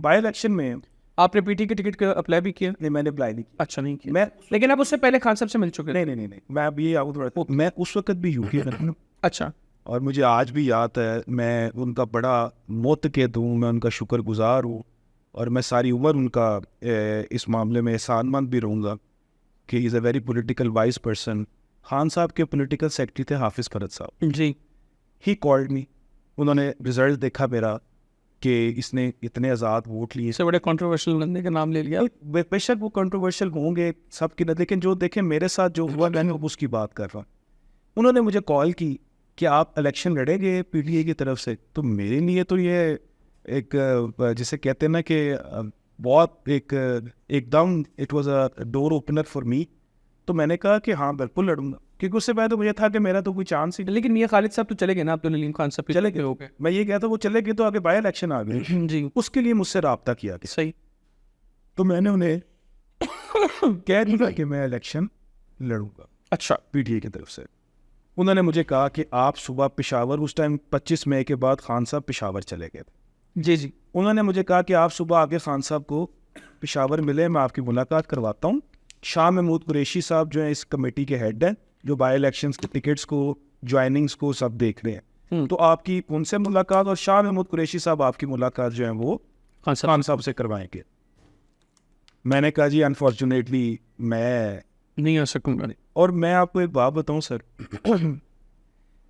By election میں آپ نے پی ٹی کے ٹکٹ کا اپلائی بھی کیا؟ نہیں، میں نے اپلائی نہیں کیا. اچھا نہیں کیا. میں لیکن آپ اس سے پہلے خان صاحب سے مل چکے تھے؟ نہیں میں اب یہ میں اس وقت بھی یو کے میں تھا. اچھا. اور مجھے آج بھی یاد ہے، میں ان کا بڑا معتقد ہوں، میں ان کا شکر گزار ہوں، اور میں ساری عمر ان کا اس معاملے میں احسان مند بھی رہوں گا کہ he is a very political wise person. Khan صاحب کے پولیٹیکل سیکرٹری تھے حافظ فرد صاحب. جی. ہی کالڈ می، انہوں نے رزلٹ دیکھا میرا کہ اس نے اتنے آزاد ووٹ لیے. اس سے بڑے کنٹروورشل بندے کا نام لے لیا. بے شک وہ کنٹروورشل ہوں گے سب کی، لیکن جو دیکھیں میرے ساتھ جو ہوا میں نے اس کی بات کر رہا ہوں. انہوں نے مجھے کال کی کہ آپ الیکشن لڑیں گے پی ٹی اے کی طرف سے. تو میرے لیے تو یہ ایک جسے کہتے ہیں نا کہ بہت ایک them it was a door opener for me. تو میں نے کہا کہ ہاں بالکل لڑوں گا، کیونکہ اس سے پہلے تو مجھے تھا کہ میرا تو کوئی چانس ہی. لیکن یہ خالد صاحب تو چلے گئے نا، عبد العلیم خان صاحب چلے گئے ہو گئے. میں یہ کہتا ہوں وہ چلے گئے تو آگے بائی الیکشن آ گئے. جی. اس کے لیے مجھ سے رابطہ کیا کہ صحیح. تو میں نے انہیں کہہ دیا کہ میں الیکشن لڑوں گا. اچھا. پی ٹی اے کی طرف سے. انہوں نے مجھے کہا کہ آپ صبح پشاور، اس ٹائم 25 مئی کے بعد خان صاحب پشاور چلے گئے تھے. جی جی. انہوں نے مجھے کہا کہ آپ صبح آگے خان صاحب کو پشاور ملے، میں آپ کی ملاقات کرواتا ہوں. شاہ محمود قریشی صاحب جو ہیں اس کمیٹی کے ہیڈ ہیں، جو بائی الیکشنز کے ٹکٹس کو، جوائننگز کو سب دیکھ رہے ہیں. تو آپ کی ان سے ملاقات، اور شاہ محمود قریشی صاحب آپ کی ملاقات جو ہے وہ خان صاحب سے کروائیں گے. میں نے کہا جی انفارچونیٹلی میں نہیں آ سکوں گا. اور میں آپ کو ایک بات بتاؤں سر،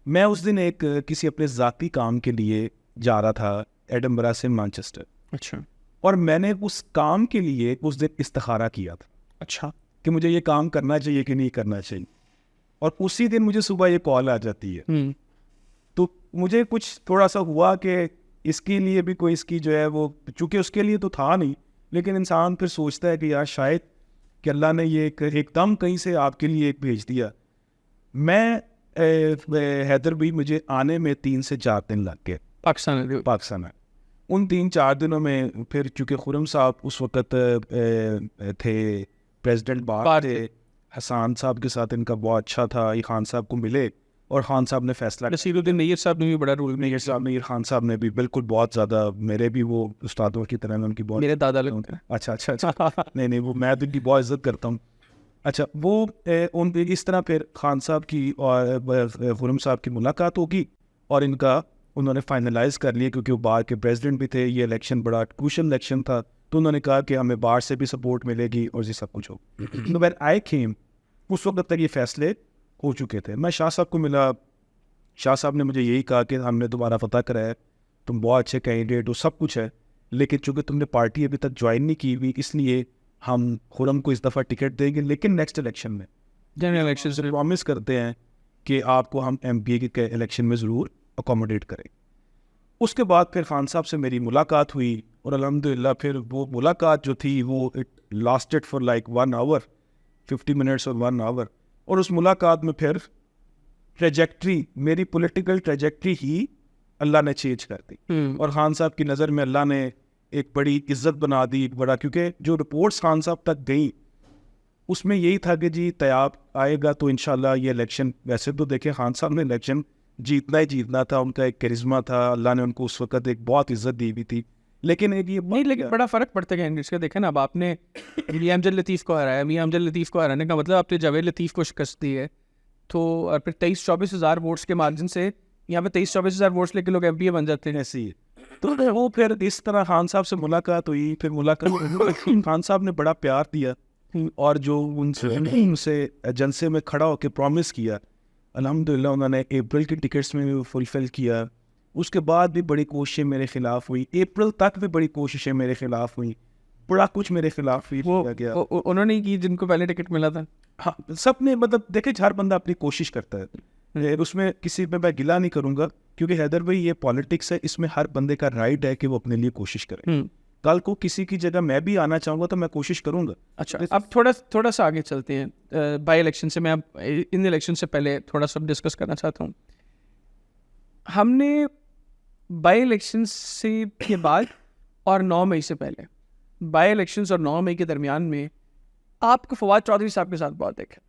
میں اس دن ایک کسی اپنے ذاتی کام کے لیے جا رہا تھا ایڈنبرا سے مانچسٹر. اچھا. اور میں نے اس کام کے لیے اس دن استخارہ کیا تھا. اچھا. کہ مجھے یہ کام کرنا چاہیے کہ نہیں کرنا چاہیے. اور اسی دن مجھے صبح یہ کال آ جاتی ہے. تو مجھے کچھ تھوڑا سا ہوا کہ اس کے لیے بھی کوئی اس کی جو ہے وہ، چونکہ اس کے لیے تو تھا نہیں، لیکن انسان پھر سوچتا ہے کہ یار شاید کہ اللہ نے یہ ایک دم کہیں سے آپ کے لیے ایک بھیج دیا. میں حیدر بھی مجھے آنے میں 3 سے 4 دن لگ گئے پاکستان میں. ان 3-4 دنوں میں پھر چونکہ خرم صاحب اس وقت تھے پریزیڈنٹ بار تھے، حسان صاحب کے ساتھ ان کا بہت اچھا تھا، یہ خان صاحب کو ملے اور خان صاحب نے فیصلہ. نصیر الدین نیر صاحب نے بھی بڑا رول. نیر خان صاحب نے بھی بالکل بہت زیادہ، میرے بھی وہ استادوں کی طرح ان کی بہت، میرے دادا لوگ. اچھا نہیں وہ میں تو ان کی بہت عزت کرتا ہوں. اچھا وہ اس طرح پھر خان صاحب کی اور خرم صاحب کی ملاقات ہوگی اور ان کا انہوں نے فائنلائز کر لیا، کیونکہ وہ بار کے پریزیڈنٹ بھی تھے. یہ الیکشن بڑا کروشل الیکشن تھا، تو انہوں نے کہا کہ ہمیں بار سے بھی سپورٹ ملے گی اور یہ سب کچھ ہو. تو وین آئی کیم، اس وقت تک یہ فیصلے ہو چکے تھے. میں شاہ صاحب کو ملا، شاہ صاحب نے مجھے یہی کہا کہ ہم نے تمہارا پتہ کرا ہے، تم بہت اچھے کینڈیڈیٹ ہو، سب کچھ ہے، لیکن چونکہ تم نے پارٹی ابھی تک جوائن نہیں کی ہوئی، اس لیے ہم خرم کو اس دفعہ ٹکٹ دیں گے، لیکن نیکسٹ الیکشن میں جنرل الیکشن سے پرومس کرتے ہیں کہ آپ کو ہم ایم پی اے کے الیکشن میں ضرور اکوموڈیٹ کریں. اس کے بعد پھر خان صاحب سے میری ملاقات ہوئی اور الحمدللہ پھر وہ ملاقات جو تھی وہ it lasted for like 1 hour 50 minutes اور 1 hour. اور اس ملاقات میں پھر ٹریجیکٹری، میری پولیٹیکل ٹریجیکٹری ہی اللہ نے چینج کر دی. اور خان صاحب کی نظر میں اللہ نے ایک بڑی عزت بنا دی، ایک بڑا، کیونکہ جو رپورٹس خان صاحب تک گئیں اس میں یہی تھا کہ جی طیاب آئے گا تو انشاءاللہ یہ الیکشن، ویسے تو دیکھیں خان صاحب نے الیکشن جیتنا ہی جیتنا تھا، ان کا ایک کرزما تھا، اللہ نے ان کو اس وقت ایک بہت عزت دی ہوئی تھی. لیکن ایک یہ نہیں، لیکن بڑا فرق پڑتا ہے کینڈیڈیٹس کا. دیکھیں نا، اب آپ نے میاں امجد لطیف کو ہرایا، میاں امجد لطیف کو ہرانے کا مطلب آپ نے جاوید لطیف کو شکست دی ہے. تو اور پھر 23-24 ہزار ووٹس کے مارجن سے یہاں پہ 23-24 ہزار ووٹس لے کے لوگ ایم پی اے بن جاتے ہیں. ایسے ہی. تو وہ پھر اس طرح خان صاحب سے ملاقات ہوئی، پھر ملاقات خان صاحب نے بڑا پیار دیا اور جو ان سے جلسے میں کھڑا ہو کے پرومس کیا، الحمدللہ انہوں نے اپریل کی ٹکٹس میں بھی فلفل کیا. اس کے بعد بھی بڑی کوششیں میرے خلاف ہوئی، اپریل تک بھی بڑی کوششیں میرے خلاف ہوئی، بڑا کچھ میرے خلاف کیا گیا. انہوں نے کی جن کو پہلے ٹکٹ ملا تھا. ہاں سب نے، مطلب دیکھیں ہر بندہ اپنی کوشش کرتا ہے، اس میں کسی پہ میں گلا نہیں کروں گا، کیونکہ حیدر بھائی یہ پالیٹکس ہے، اس میں ہر بندے کا رائٹ ہے کہ وہ اپنے لیے کوشش کرے. کل کو کسی کی جگہ میں بھی آنا چاہوں گا تو میں کوشش کروں گا. اچھا، اب تھوڑا سا آگے چلتے ہیں بائی الیکشن سے. میں اب ان الیکشن سے پہلے تھوڑا سا ڈسکس کرنا چاہتا ہوں. ہم نے بائی الیکشن سے کے بعد اور 9 مئی سے پہلے، بائی الیکشنز اور 9 مئی کے درمیان میں آپ کو فواد چودھری صاحب کے ساتھ بہت دیکھا.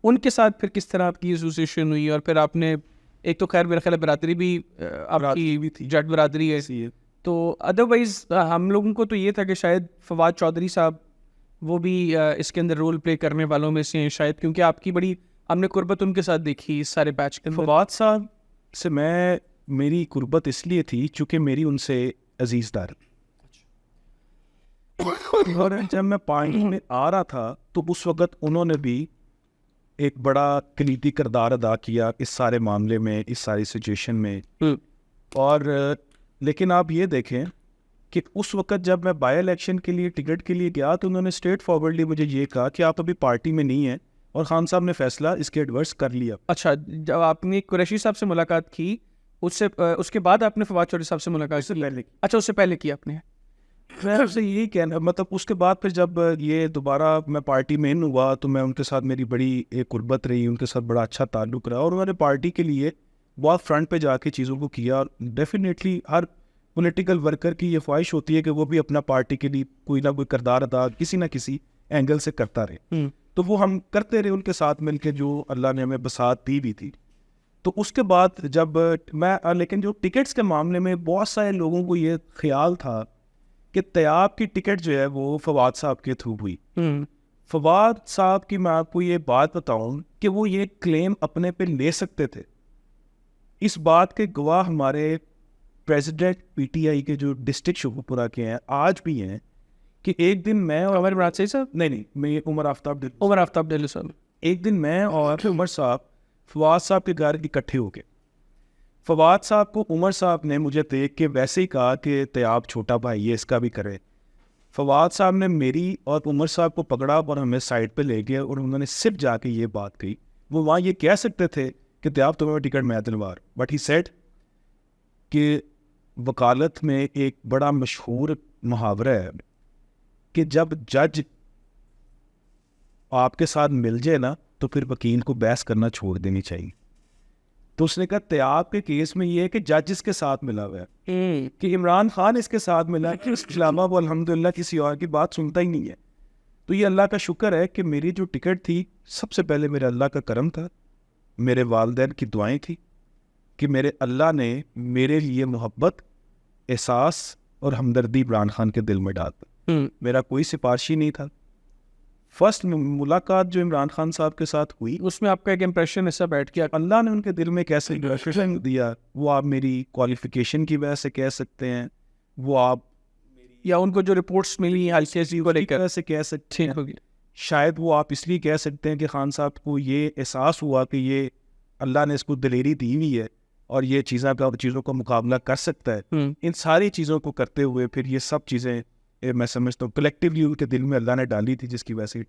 ان کے ساتھ پھر کس طرح آپ کی ایسوسیشن ہوئی؟ اور پھر آپ نے ایک تو خیر میرا خیال ہے برادری بھی آپ کی بھی تھی، جٹ برادری ہے، تو ادروائز ہم لوگوں کو تو یہ تھا کہ شاید فواد چودھری صاحب وہ بھی اس کے اندر رول پلے کرنے والوں میں سے ہیں شاید, کیونکہ آپ کی بڑی ہم نے قربت ان کے ساتھ دیکھی اس سارے بیچ کے اندر. فواد صاحب سے میری قربت اس لیے تھی چونکہ میری ان سے عزیز دار, اور جب میں پارٹی میں آ رہا تھا تو اس وقت انہوں نے بھی ایک بڑا کلیدی کردار ادا کیا اس سارے معاملے میں, اس ساری سچویشن میں. اور لیکن آپ یہ دیکھیں کہ اس وقت جب میں بائی الیکشن کے لیے ٹکٹ کے لیے گیا تو انہوں نے اسٹریٹ فارورڈلی مجھے یہ کہا کہ آپ ابھی پارٹی میں نہیں ہیں, اور خان صاحب نے فیصلہ اس کے ایڈورس کر لیا. اچھا, جب آپ نے قریشی صاحب سے ملاقات کی اس کے بعد آپ نے فواد چودھری صاحب سے ملاقات کی؟ پہلے اچھا, اس سے پہلے کی آپ نے. میں آپ سے یہی کہنا, مطلب اس کے بعد پھر جب یہ دوبارہ میں پارٹی میں ان ہوا تو میں ان کے ساتھ میری بڑی ایک قربت رہی, ان کے ساتھ بڑا اچھا تعلق رہا, اور انہوں نے پارٹی کے لیے بہت فرنٹ پہ جا کے چیزوں کو کیا. اور ڈیفینیٹلی ہر پولیٹیکل ورکر کی یہ خواہش ہوتی ہے کہ وہ بھی اپنا پارٹی کے لیے کوئی نہ کوئی کردار ادا کسی نہ کسی اینگل سے کرتا رہے. تو وہ ہم کرتے رہے ان کے ساتھ مل کے, جو اللہ نے ہمیں بساط دی بھی تھی. تو اس کے بعد جب میں, لیکن جو ٹکٹس کے معاملے میں بہت سارے لوگوں کو یہ خیال تھا کہ طیاب کی ٹکٹ جو ہے وہ فواد صاحب کے تھرو ہوئی. فواد صاحب کی میں آپ کو یہ بات بتاؤں کہ وہ یہ کلیم اپنے پہ لے سکتے تھے. اس بات کے گواہ ہمارے پریزیڈنٹ پی ٹی آئی کے جو ڈسٹرکٹ شوپورہ کے ہیں آج بھی ہیں, کہ ایک دن میں اور عمر عمران صاحب نہیں میں عمر آفتاب دہلو صاحب, ایک دن میں اور عمر صاحب فواد صاحب کے گھر اکٹھے ہو گئے. فواد صاحب کو عمر صاحب نے مجھے دیکھ کے ویسے ہی کہا کہ طیاب چھوٹا بھائی ہے, اس کا بھی کرے. فواد صاحب نے میری اور عمر صاحب کو پکڑا اور ہمیں سائڈ پہ لے گیا, اور انہوں نے صرف جا کے یہ بات کہی. وہ وہاں یہ کہہ سکتے تھے کہ طیاب تمہیں ٹکٹ میں دلوار, بٹ ہی سیڈ کہ وکالت میں ایک بڑا مشہور محاورہ ہے کہ جب جج آپ کے ساتھ مل جائے نا تو پھر وکیل کو بحث کرنا چھوڑ دینی چاہیے. تو اس نے کہا طیاب کے کیس میں یہ ہے کہ جج اس کے ساتھ ملا ہوا ہے, کہ عمران خان اس کے ساتھ ملا, کہ اس کے علاوہ وہ الحمدللہ کسی اور کی بات سنتا ہی نہیں ہے. تو یہ اللہ کا شکر ہے کہ میری جو ٹکٹ تھی سب سے پہلے میرے اللہ کا کرم تھا, میرے والدین کی دعائیں تھی کہ میرے اللہ نے میرے لیے محبت, احساس اور ہمدردی عمران خان کے دل میں ڈال دی. میرا کوئی سفارشی نہیں تھا. فرسٹ ملاقات جو عمران خان صاحب کے ساتھ ہوئی اس میں آپ کا ایک امپریشن ایسا بیٹھ گیا, اللہ نے ان کے دل میں کیسے امپریشن دیا, وہ آپ میری کوالیفیکیشن کی وجہ سے کہہ سکتے ہیں, وہ آپ یا ان کو جو رپورٹس ملی ICSE کو لے کر سے کہہ سکتے ہیں, شاید وہ آپ اس لیے کہہ سکتے ہیں کہ خان صاحب کو یہ احساس ہوا کہ یہ اللہ نے اس کو دلیری دی ہوئی ہے اور یہ چیزوں کا مقابلہ کر سکتا ہے. ان ساری چیزوں کو کرتے ہوئے پھر یہ سب چیزیں میں سمجھتا ہوں کلیکٹیولی ان کے دل میں اللہ نے ڈالی تھی, جس کی وجہ سے